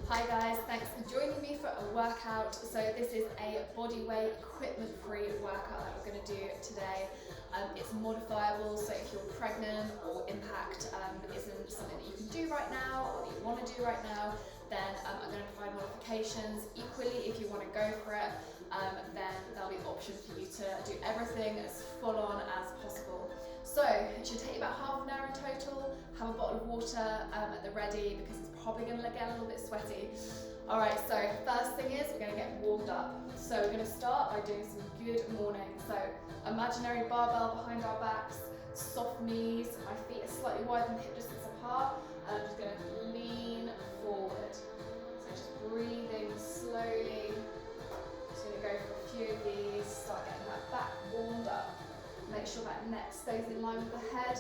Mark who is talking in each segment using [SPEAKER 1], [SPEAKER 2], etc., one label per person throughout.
[SPEAKER 1] Hi guys, thanks for joining me for a workout. So this is a bodyweight equipment-free workout that we're going to do today. It's modifiable, so if you're pregnant or impact isn't something that you can do right now or that you want to do right now, then I'm going to provide modifications. Equally, if you want to go for it, then there'll be options for you to do everything as full on as possible. So it should take you about half an hour in total. Have a bottle of water at the ready because it's probably going to get a little bit sweaty. Alright, so first thing is we're going to get warmed up. So we're going to start by doing some good morning. So imaginary barbell behind our backs, soft knees, my feet are slightly wider than hip distance apart, and I'm just going to lean forward. So just breathing slowly. Just going to go for a few of these, start getting that back warmed up. Make sure that neck stays in line with the head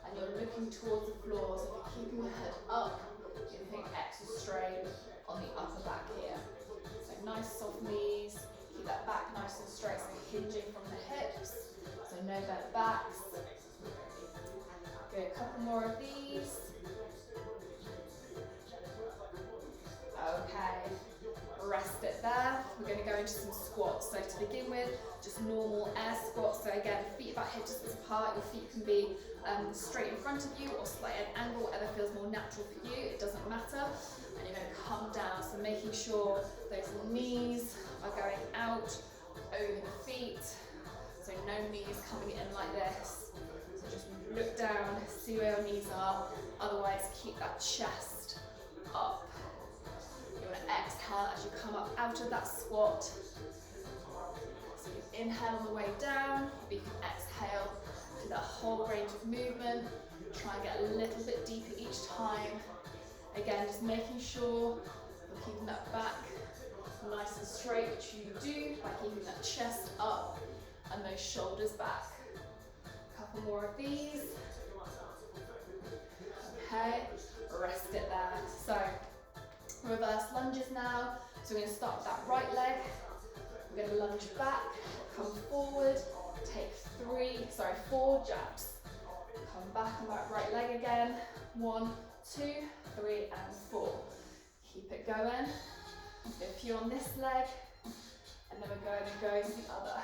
[SPEAKER 1] and you're looking towards the floor. So if you're keeping the head up, you're feeling extra strain on the upper back here. So nice soft knees, keep that back nice and straight, so hinging from the hips, so no bent backs. Good, a couple more of these. Okay, rest it there. We're going to go into some squats. So to begin with, just normal air squats. So again, feet about hip distance apart. Your feet can be straight in front of you or slightly at an angle, whatever feels more natural for you. It doesn't matter. And you're going to come down. So making sure those knees are going out over the feet. So no knees coming in like this. So just look down, see where your knees are. Otherwise, keep that chest up. You want to exhale as you come up out of that squat. So you inhale on the way down, but you can exhale to that whole range of movement. Try and get a little bit deeper each time. Again, just making sure you're keeping that back nice and straight, which you do by keeping that chest up and those shoulders back. A couple more of these. Okay, rest it there. So, reverse lunges now. So we're going to start with that right leg. We're going to lunge back, come forward, take 4 jabs. Come back on that right leg again. 1, 2, 3, and 4. Keep it going. Do a few on this leg, and then we're going to go to the other.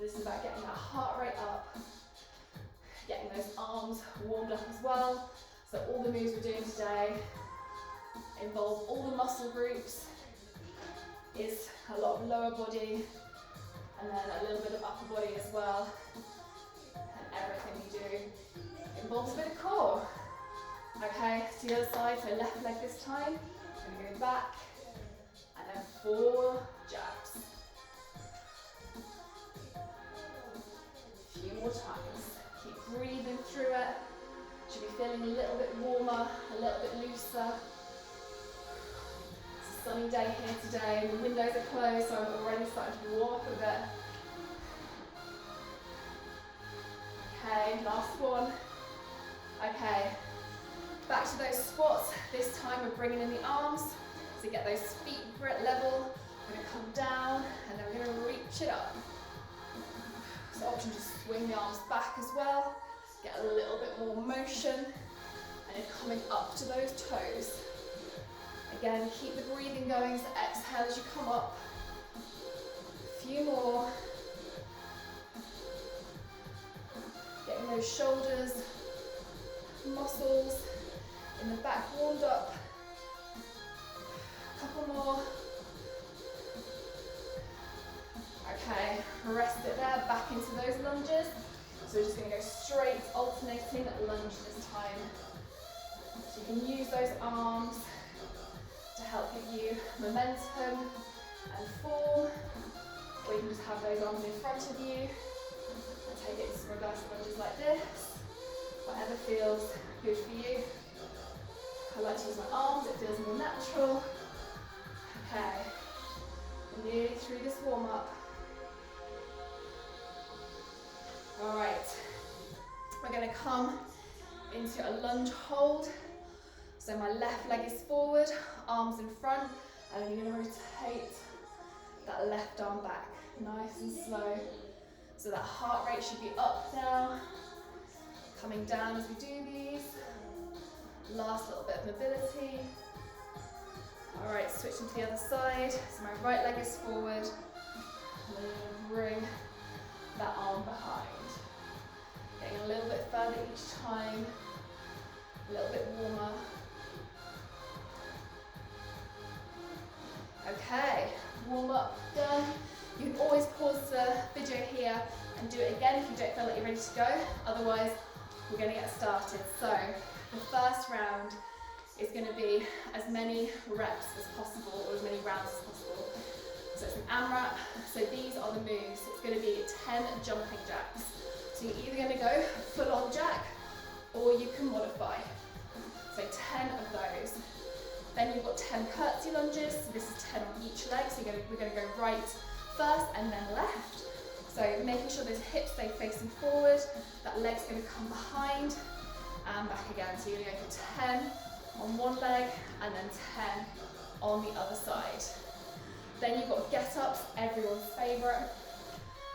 [SPEAKER 1] This is about getting that heart rate up, getting those arms warmed up as well. So all the moves we're doing today involve all the muscle groups, is a lot of lower body and then a little bit of upper body as well, and everything we do involves a bit of core. Okay, to the other side, so left leg this time, I'm going to go back and then 4 jabs. A few more times, keep breathing through it, should be feeling a little bit warmer, a little bit looser. Sunny day here today, the windows are closed, so I'm already starting to warm up a bit. Okay, last one. Okay, back to those squats. This time we're bringing in the arms, so get those feet grip level. We're going to come down, and then we're going to reach it up. So option to swing the arms back as well, get a little bit more motion, and then coming up to those toes. Again, keep the breathing going, so exhale as you come up. A few more. Getting those shoulders, muscles in the back warmed up. A couple more. Okay, rest it there, back into those lunges. So we're just going to go straight, alternating lunge this time. So you can use those arms to help give you momentum and form, or you can just have those arms in front of you and take it to some reverse lunges like this, whatever feels good for you. I like to use my arms, it feels more natural. Okay, we're nearly through this warm up. Alright, we're going to come into a lunge hold. So my left leg is forward, arms in front, and then you're going to rotate that left arm back, nice and slow. So that heart rate should be up now, coming down as we do these. Last little bit of mobility. switching to the other side. So my right leg is forward. Bring that arm behind. Getting a little bit further each time. A little bit warmer. Okay, warm up, done. You can always pause the video here and do it again if you don't feel like you're ready to go. Otherwise, we're going to get started. So, the first round is going to be as many reps as possible, or as many rounds as possible. So it's an AMRAP. So these are the moves. It's going to be 10 jumping jacks. So you're either going to go full on jack, or you can modify. So 10 of those. Then you've got 10 curtsy lunges. So this is 10 on each leg. So we're going to go right first and then left. So making sure those hips stay facing forward. That leg's going to come behind and back again. So you're going to go for 10 on one leg and then 10 on the other side. Then you've got get-ups, everyone's favourite.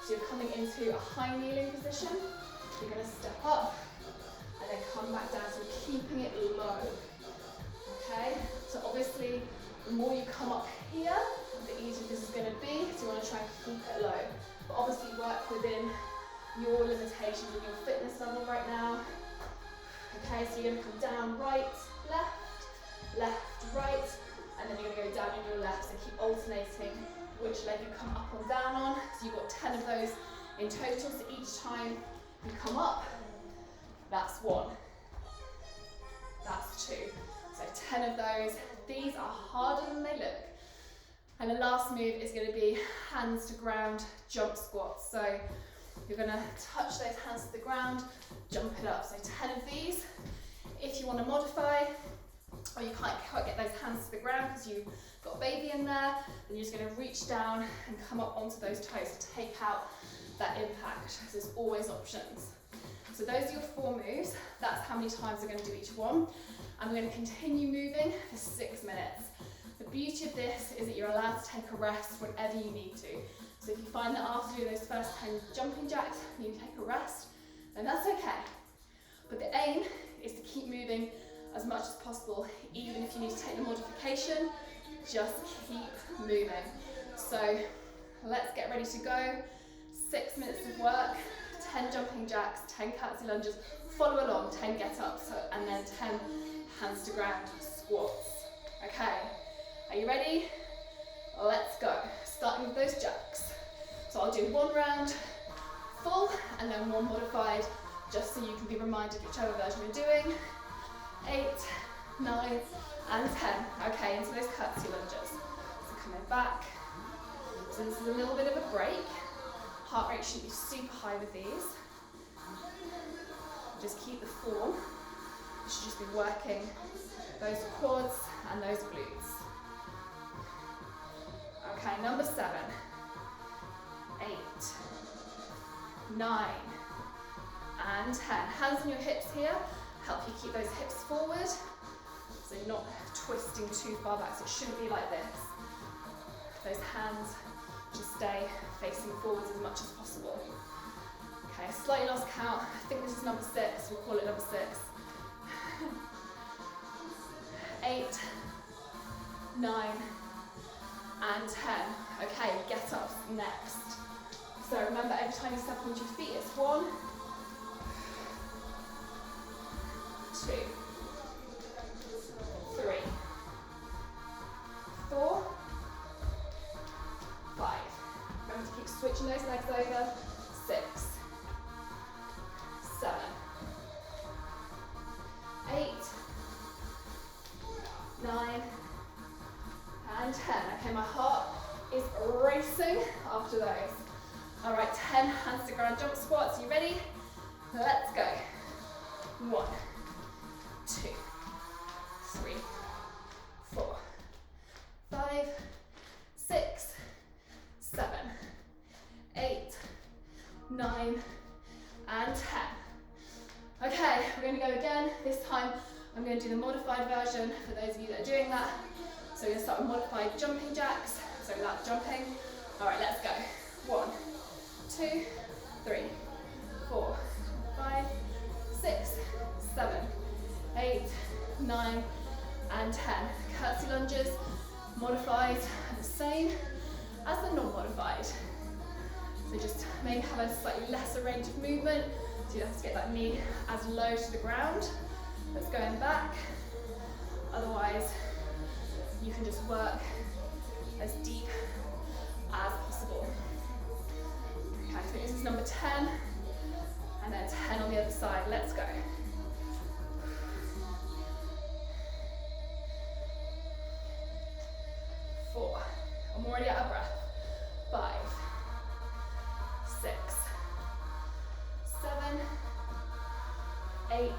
[SPEAKER 1] So you're coming into a high kneeling position. You're going to step up and then come back down. So you're keeping it low. Okay, so obviously the more you come up here, the easier this is going to be. So you want to try and keep it low. But obviously work within your limitations and your fitness level right now. Okay, so you're going to come down, right, left, left, right, and then you're going to go down on your left. So keep alternating which leg you come up or down on. So you've got 10 of those in total. So each time you come up, that's 1. That's 2. So 10 of those. These are harder than they look. And the last move is going to be hands to ground jump squats. So you're going to touch those hands to the ground, jump it up. So 10 of these. If you want to modify, or you can't quite get those hands to the ground because you've got a baby in there, then you're just going to reach down and come up onto those toes to take out that impact. So there's always options. So those are your 4 moves. That's how many times we're going to do each one. And we're going to continue moving for 6 minutes. The beauty of this is that you're allowed to take a rest whenever you need to. So if you find that after doing those first 10 jumping jacks, you need to take a rest, then that's okay. But the aim is to keep moving as much as possible. Even if you need to take the modification, just keep moving. So let's get ready to go. 6 minutes of work, 10 jumping jacks, 10 curtsy lunges, follow along, 10 get-ups, and then 10 hands to ground squats. Okay, are you ready? Let's go. Starting with those jacks. So I'll do 1 round full and then 1 modified, just so you can be reminded whichever version you're doing. 8, 9, and 10. Okay, into those curtsy lunges. So coming back. So this is a little bit of a break. Heart rate should be super high with these. Just keep the form. You should just be working those quads and those glutes. Okay, number 7, 8, 9, and 10. Hands on your hips here. Help you keep those hips forward. So you're not twisting too far back. So it shouldn't be like this. Those hands just stay facing forwards as much as possible. Okay, slightly lost count. I think this is number 6. We'll call it number 6. 8, 9, and 10. Okay, get up next. So remember, every time you step onto your feet, it's 1, 2, 3, 4, 5. Remember to keep switching those legs over. 6, 7, 8, 9, and 10. Okay, my heart is racing after those. All right, 10 hands to ground jump squats. You ready? Let's go. 1, 2, 3, 4, 5, 6, 7, 8, 9, and 10. Okay, we're going to go again. This time I'm going to do the modified version for those of you that are doing that. So we're going to start with modified jumping jacks, so without jumping. All right, let's go. 1, 2, 3, 4, 5, 6, 7, 8, 9, and 10. Curtsy lunges, Modified are the same as the non-modified. So just maybe have a slightly lesser range of movement, so you don't have to get that knee as low to the ground as going back. Otherwise, you can just work as deep as possible. Okay, so this is number 10, and then 10 on the other side. Let's go. 4. I'm already out of breath. 5, 6, 7, 8,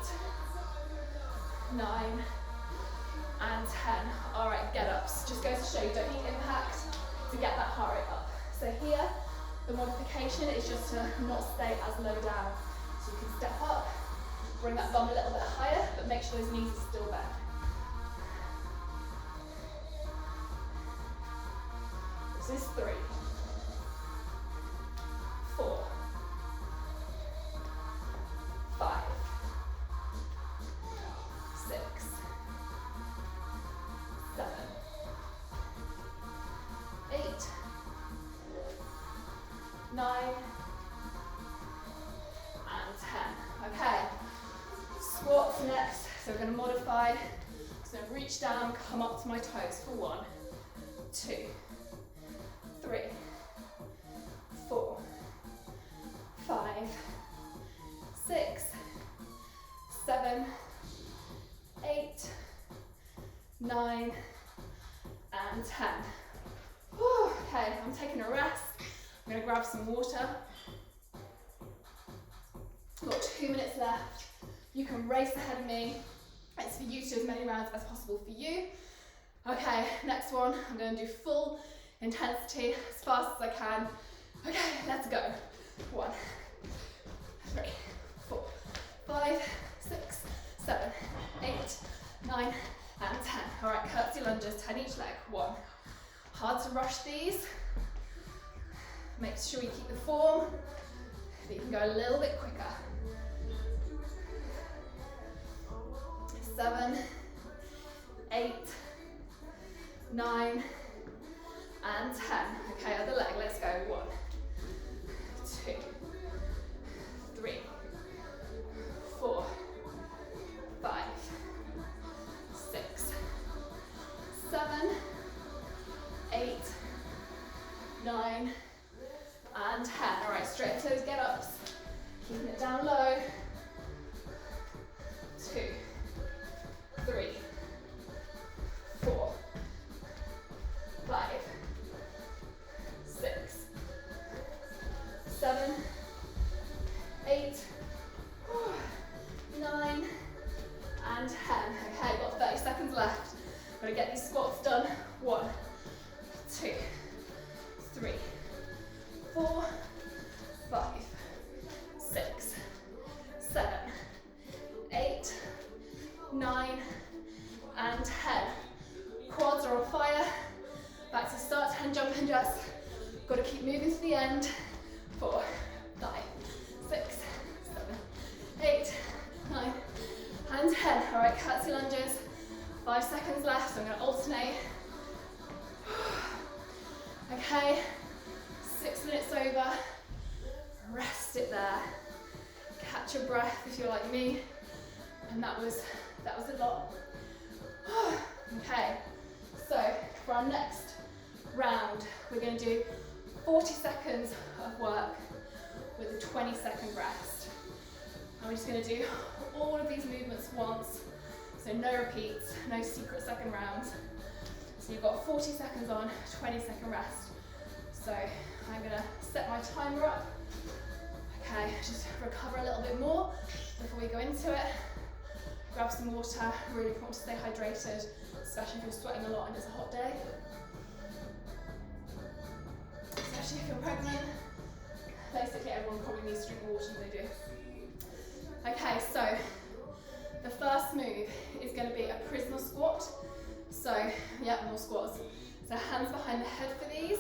[SPEAKER 1] 9, and 10. All right, get-ups. Just goes to show you don't need impact to get that heart rate up. So here, the modification is just to not stay as low down. So you can step up, bring that bum a little bit higher, but make sure those knees are still bent. This is 3, 4, 5, 6, 7, 8, 9, and 10. Okay, squats next. So we're going to modify. So reach down, come up to my toes for 1, 2, 3, 4, 5, 6, 7, 8, 9, and 10. Whew, okay, I'm taking a rest. I'm going to grab some water. I've got 2 minutes left. You can race ahead of me. It's for you to do as many rounds as possible for you. Okay, next one, I'm going to do full intensity as fast as I can. Okay, let's go. 1, 3, 4, 5, 6, 7, 8, 9, and 10. All right, curtsy lunges, 10 each leg. 1. Hard to rush these. Make sure you keep the form, but you can go a little bit quicker. 7, 8, 9, and 10. Okay, other leg, let's go. 1, 2, 3, 4, 5, 6, 7, 8, 9, and 10. All right, straight into those get-ups. Keeping it down low. 2, 3, 4, 5, 6, 7, 8, 9, and 10. Okay, got 30 seconds left. Got to get these squats done. 1, 2, 3, 4, 5, 6, 7, 8, 9, and 10. Quads are on fire. Back to start, 10 jumping jacks. Got to keep moving to the end. 4, 5, 6, 7, 8, 9, and 10. All right, curtsy lunges. 5 seconds left, so I'm going to alternate. Okay, 6 minutes over. Rest it there. Catch your breath if you're like me. And that was a lot. Okay, so for our next round, we're going to do 40 seconds of work with a 20-second rest. And we're just going to do all of these movements once, so no repeats, no secret second rounds. So you've got 40 seconds on, 20-second rest. So I'm going to set my timer up. Okay, just recover a little bit more before we go into it. Grab some water, really important to stay hydrated, especially if you're sweating a lot and it's a hot day. Especially if you're pregnant. Basically everyone probably needs to drink water when they do. Okay, so the first move is going to be a prisoner squat. So, yeah, more squats. So hands behind the head for these.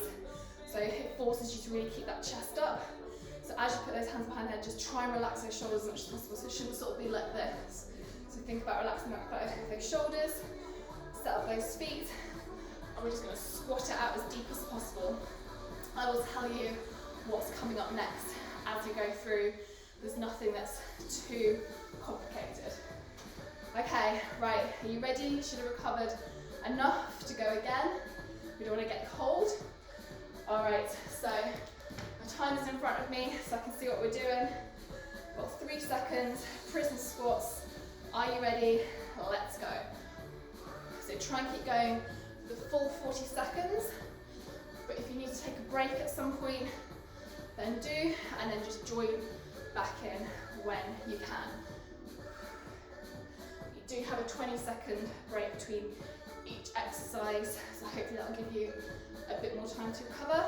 [SPEAKER 1] So it forces you to really keep that chest up. So as you put those hands behind the head, just try and relax those shoulders as much as possible. So it shouldn't sort of be like this. So think about relaxing both those shoulders, set up those feet, and we're just going to squat it out as deep as possible. I will tell you what's coming up next as you go through. There's nothing that's too complicated. Okay, right, are you ready? You should have recovered enough to go again. We don't want to get cold. All right, so my time is in front of me so I can see what we're doing. We've got 3 seconds, prison squats. Are you ready? Let's go. So try and keep going the full 40 seconds, but if you need to take a break at some point, then do, and then just join back in when you can. You do have a 20-second break between each exercise, so hopefully that'll give you a bit more time to recover.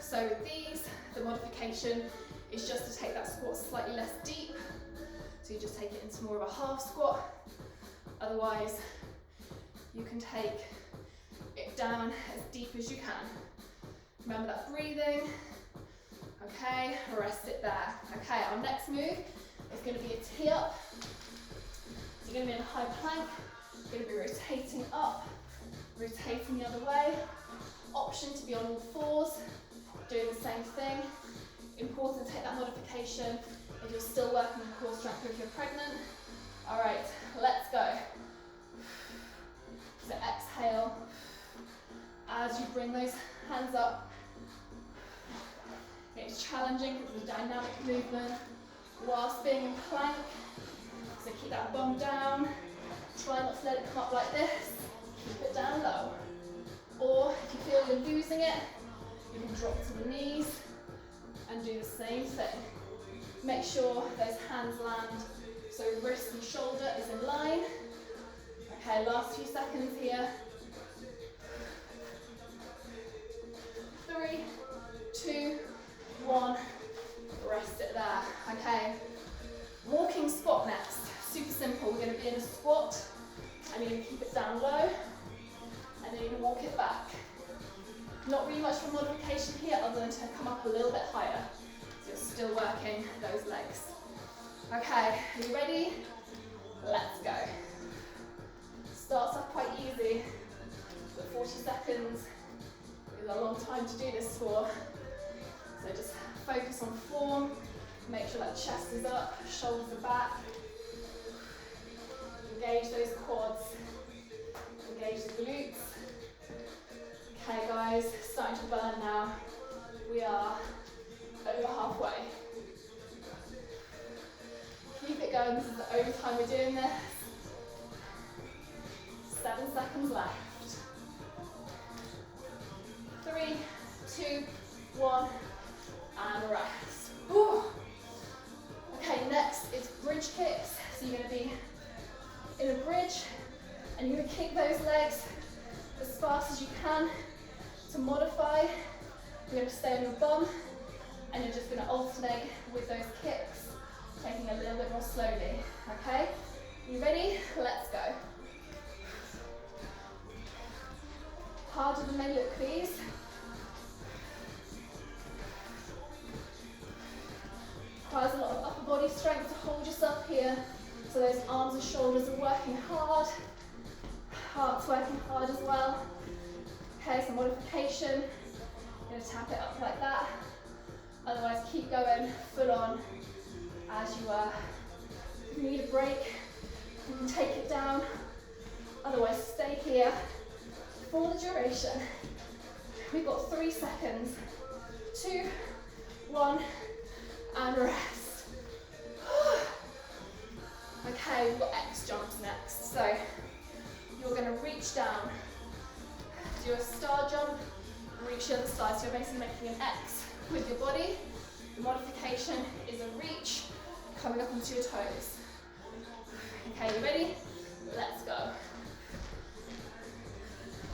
[SPEAKER 1] So with these, the modification is just to take that squat slightly less deep, so you just take it into more of a half squat. Otherwise, you can take it down as deep as you can. Remember that breathing. Okay, rest it there. Okay, our next move is going to be a tee up. So you're going to be in a high plank. You're going to be rotating up, rotating the other way. Option to be on all fours, doing the same thing. Important to take that modification if you're still working on core strength or if you're pregnant. All right, let's go. So exhale as you bring those hands up. It's challenging because it's a dynamic movement whilst being in plank. So keep that bum down. Try not to let it come up like this. Keep it down low. Or if you feel you're losing it, you can drop to the knees and do the same thing. Make sure those hands land so wrist and shoulder is in line. Okay, last few seconds here. 3, 2, 1. Rest it there. Okay. Walking squat next. Super simple. We're going to be in a squat, and you're going to keep it down low, and then you're going to walk it back. Not really much of a modification here other than to come up a little bit higher. So you're still working those legs. Okay, are you ready? Let's go. Starts off quite easy, but 40 seconds is a long time to do this for. So just focus on form, make sure that chest is up, shoulders are back. Engage those quads, engage the glutes. Okay guys, starting to burn now. We are over halfway. Keep it going, this is the only time we're doing this. 7 seconds left. 3, 2, 1, and rest. Whew. Okay, next is bridge kicks. So you're going to be in a bridge, and you're going to kick those legs as fast as you can. To modify, you're going to stay on your bum, and you're just going to alternate with those kicks, taking a little bit more slowly. Okay, you ready? Let's go. Harder than they look, please. Requires a lot of upper body strength to hold yourself here. So those arms and shoulders are working hard. Heart's working hard as well. Okay, so modification. You're going to tap it up like that. Otherwise, keep going full on as you are. If you need a break, you can take it down. Otherwise, stay here for the duration. We've got 3 seconds. 2, 1, and rest. Okay, we've got X jumps next. So you're going to reach down, do a star jump, reach the other side. So you're basically making an X with your body. The modification is a reach, coming up onto your toes. Okay, you ready? Let's go.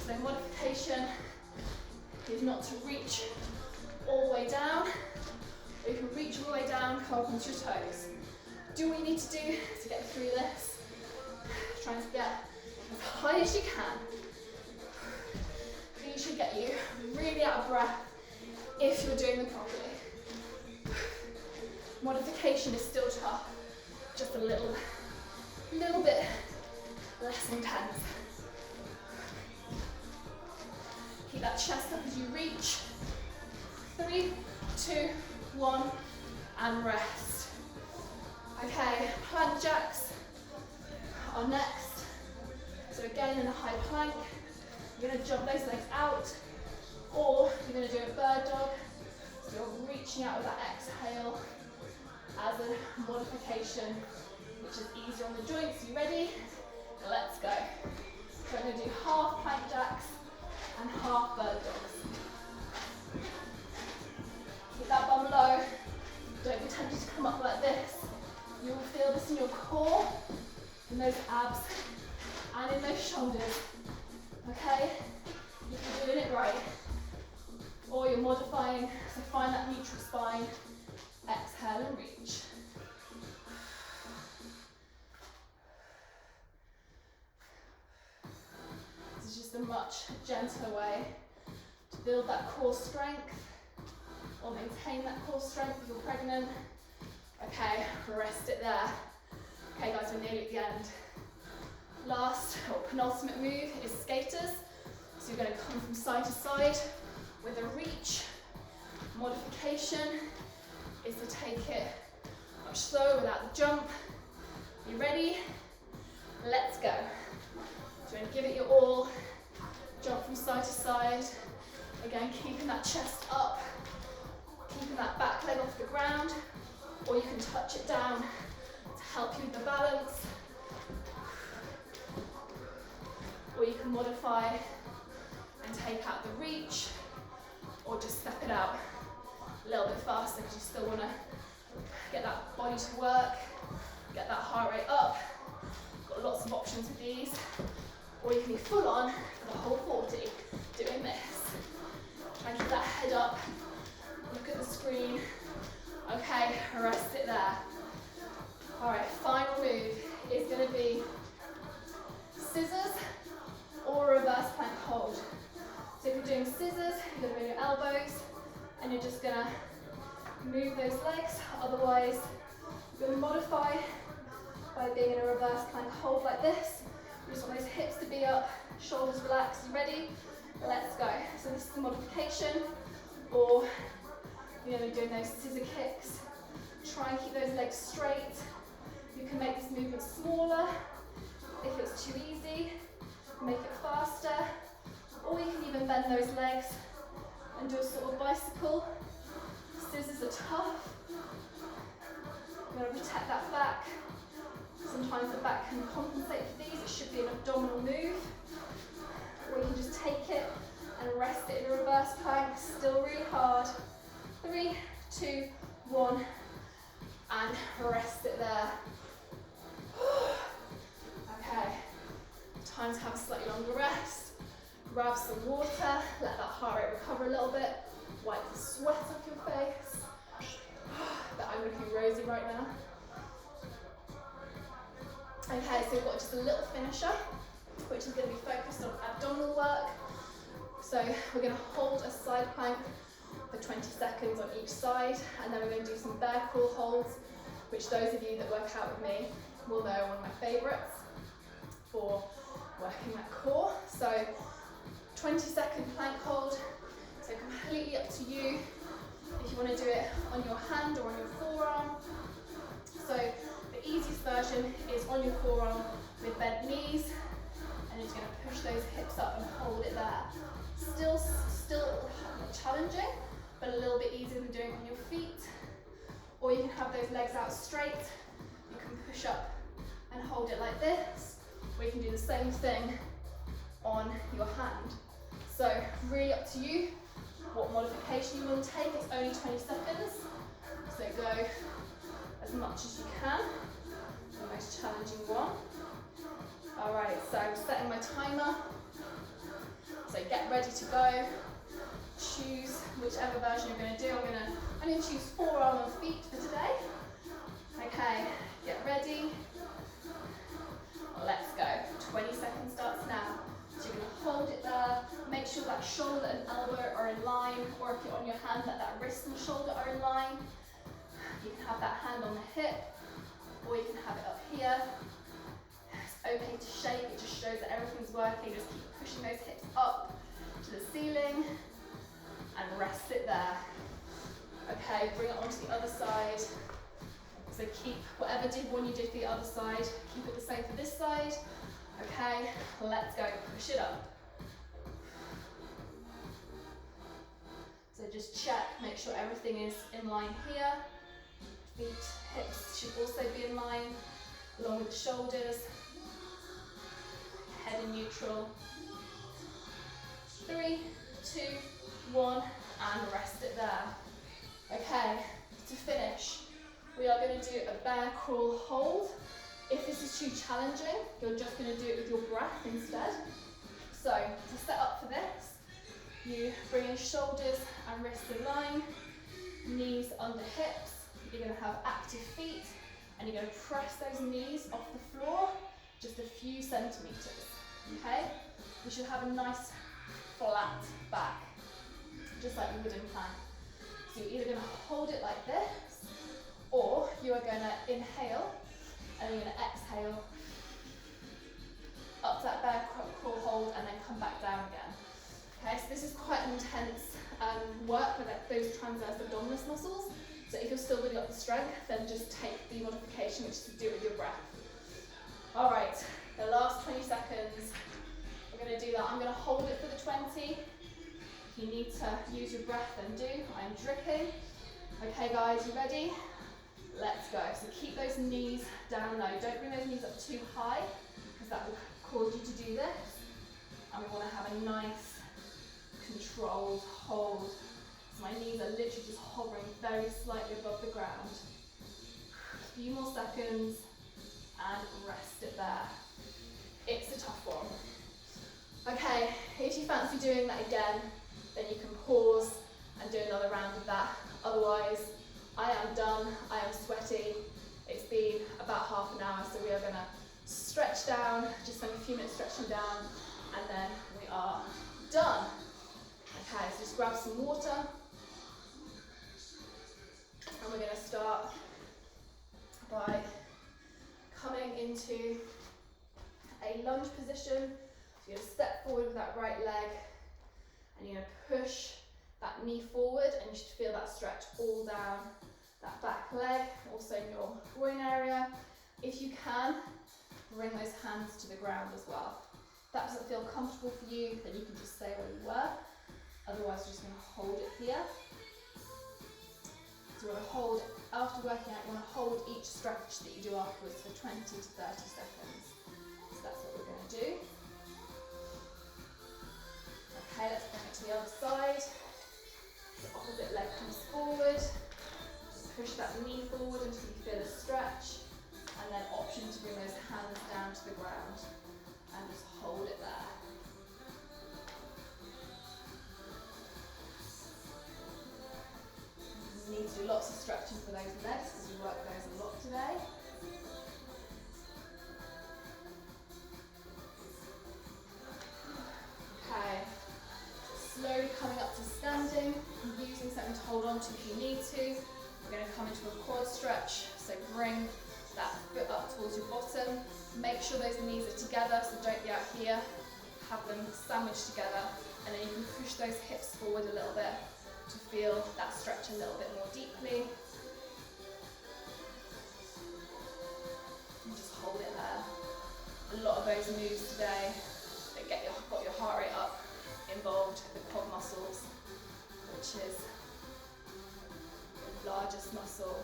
[SPEAKER 1] So modification is not to reach all the way down. Or you can reach all the way down, come up onto your toes. Do what you need to do to get through this. Trying to get as high as you can. These should get you really out of breath if you're doing them properly. Modification is still tough, just a little bit less intense. that chest up as you reach. 3, 2, 1, and rest. Okay, plank jacks are next. So again, in a high plank, you're going to jump those legs out, or you're going to do a bird dog. So you're reaching out with that exhale as a modification, which is easier on the joints. You ready? Let's go. So I'm going to do half plank jacks and half bird dogs. Keep that bum low. Don't be tempted to come up like this. You will feel this in your core, in those abs, and in those shoulders. Okay? If you're doing it right. Or you're modifying, so find that neutral spine. Exhale and reach. This is just a much gentler way to build that core strength or maintain that core strength if you're pregnant. Okay, rest it there. Okay guys, we're nearly at the end. Last or penultimate move is skaters. So you're going to come from side to side with a reach. Modification is to take it much slower without the jump. You ready? Let's go. So you're going to give it your all. Jump from side to side. Again, keeping that chest up. Keeping that back leg off the ground. Or you can touch it down to help you with the balance. Or you can modify and take out the reach. Or just step it out a little bit faster because you still want to get that body to work, get that heart rate up. Got lots of options with these. Or you can be full on for the whole 40 doing this. Try and keep that head up. Look at the screen. Okay, rest it there. Alright, final move is going to be scissors or reverse plank hold. So if you're doing scissors, you're going to bring your elbows and you're just going to move those legs. Otherwise, you're going to modify by being in a reverse plank hold like this. You just want those hips to be up, shoulders relaxed. You ready? Let's go. So this is the modification. Or you're going to be doing those scissor kicks. Try and keep those legs straight. You can make this movement smaller if it's too easy. Make it faster. Or you can even bend those legs and do a sort of bicycle. Scissors are tough. You're going to protect that back. Sometimes the back can compensate for these. It should be an abdominal move. Or you can just take it and rest it in a reverse plank. Still really hard. 3, 2, 1. And rest it there. Okay. Time to have a slightly longer rest. Grab some water, let that heart rate recover a little bit, wipe the sweat off your face. But I'm looking rosy right now. Okay, so we've got just a little finisher, which is going to be focused on abdominal work. So we're going to hold a side plank for 20 seconds on each side, and then we're going to do some bear crawl holds, which those of you that work out with me will know are one of my favourites for working that core. So 20-second plank hold, so completely up to you if you want to do it on your hand or on your forearm. So the easiest version is on your forearm with bent knees, and you're just going to push those hips up and hold it there. Still challenging, but a little bit easier than doing it on your feet. Or you can have those legs out straight. You can push up and hold it like this, or you can do the same thing on your hand. So really up to you what modification you want to take. It's only 20 seconds, so go as much as you can. The most challenging one. Alright, so I'm setting my timer. So get ready to go. Choose whichever version you're going to do. I'm going to choose forearm and feet for today. Okay, get ready. Let's go. 20 seconds starts now. So you're going to hold it there. Make sure that shoulder and elbow are in line, or if you're on your hand, that wrist and shoulder are in line. You can have that hand on the hip, or you can have it up here. It's okay to shake, it just shows that everything's working. Just keep pushing those hips up to the ceiling. Okay, bring it onto the other side. So keep whatever one you did for the other side, keep it the same for this side. Okay, let's go, push it up. So just check, make sure everything is in line here. Feet, hips should also be in line, along with the shoulders. Head in neutral. 3, 2, 1, and rest it there. Okay, to finish, we are going to do a bear crawl hold. If this is too challenging, you're just going to do it with your breath instead. So, to set up for this, you bring your shoulders and wrists in line, knees under hips. You're going to have active feet, and you're going to press those knees off the floor just a few centimetres. Okay? You should have a nice flat back, just like you would in plank. So you're either going to hold it like this, or you are going to inhale, and you're going to exhale up to that bear crawl hold, and then come back down again. Okay, so this is quite an intense work with those transverse abdominis muscles. So if you're still building up the strength, then just take the modification, which is to do it with your breath. All right, the last 20 seconds. We're going to do that. I'm going to hold it for the 20. If you need to use your breath, then do. I'm dripping. Okay, guys, you ready? Let's go. So keep those knees down low. Don't bring those knees up too high, because that will cause you to do this. And we want to have a nice, controlled hold. So my knees are literally just hovering very slightly above the ground. A few more seconds, and rest it there. It's a tough one. Okay, if you fancy doing that again, then you can pause and do another round of that. Otherwise, I am done, I am sweaty. It's been about half an hour, so we are gonna stretch down, just spend a few minutes stretching down, and then we are done. Okay, so just grab some water, and we're gonna start by coming into a lunge position. So you're going to step forward with that right leg, and you're going to push that knee forward, and you should feel that stretch all down that back leg, also in your groin area. If you can, bring those hands to the ground as well. If that doesn't feel comfortable for you, then you can just stay where you were. Otherwise, you're just going to hold it here. So we're going to hold, after working out, you want to hold each stretch that you do afterwards for 20 to 30 seconds. So that's what we're going to do. Okay, let's bring it to the other side. The opposite leg comes forward. Just push that knee forward until you feel a stretch. And then option to bring those hands down to the ground. And just hold it there. You need to do lots of stretching for those legs because we work those a lot today. Okay. Slowly coming up to standing, using something to hold on to if you need to. We're going to come into a quad stretch, so bring that foot up towards your bottom. Make sure those knees are together, so don't be out here. Have them sandwiched together, and then you can push those hips forward a little bit to feel that stretch a little bit more deeply. And just hold it there. A lot of those moves today that got your heart rate up involved the quad muscles, which is the largest muscle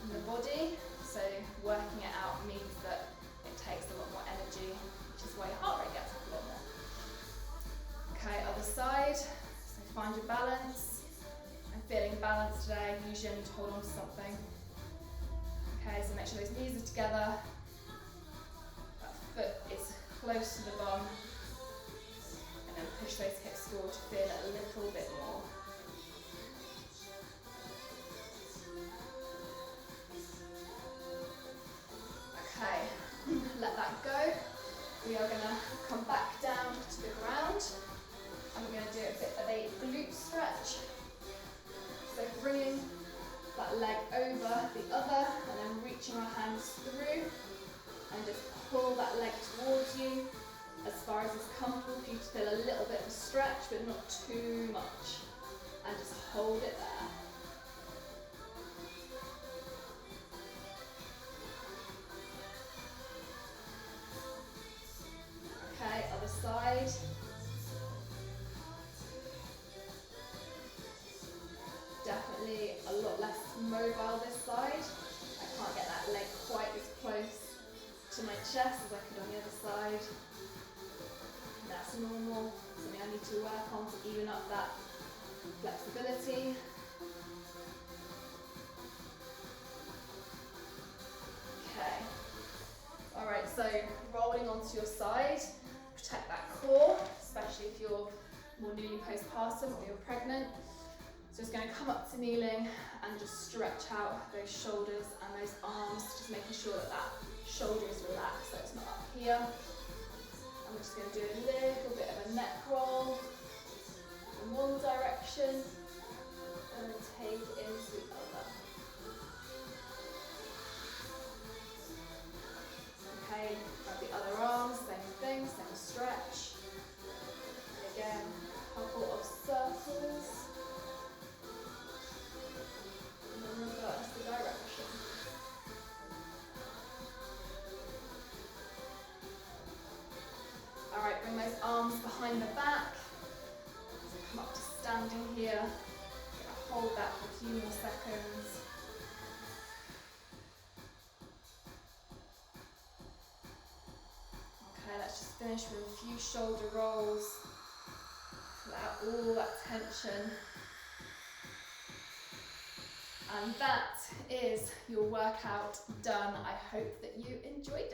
[SPEAKER 1] in the body. So working it out means that it takes a lot more energy, which is why your heart rate gets up a lot more. Okay, other side. So find your balance. I'm feeling balanced today. Usually I need to hold on to something. Okay, so make sure those knees are together. That foot is close to the bum. And push those hips forward to feel it a little bit more. Okay, let that go. We are going to come back down to the ground, and we're going to do a bit of a glute stretch. So bringing that leg over the other, and then reaching our hands through, and just pull that leg towards you. As far as it's comfortable for you to feel a little bit of a stretch, but not too much. And just hold it there. definitely a lot less mobile this side. I can't get that leg quite as close to my chest as I could on the other side. That's normal, something I need to work on to even up that flexibility. Okay. Alright, so rolling onto your side, protect that core, especially if you're more newly postpartum or you're pregnant. So just going to come up to kneeling and just stretch out those shoulders and those arms, just making sure that that shoulder is relaxed, so it's not up here. And we're just going to do a little bit of a neck roll in one direction and then take it into the other. Okay, grab the other arm, same thing, same stretch. And again, a couple of circles. And then reverse the direction. Alright, bring those arms behind the back. So come up to standing here. Hold that for a few more seconds. Okay, let's just finish with a few shoulder rolls. Let out all that tension. And that is your workout done. I hope that you enjoyed it.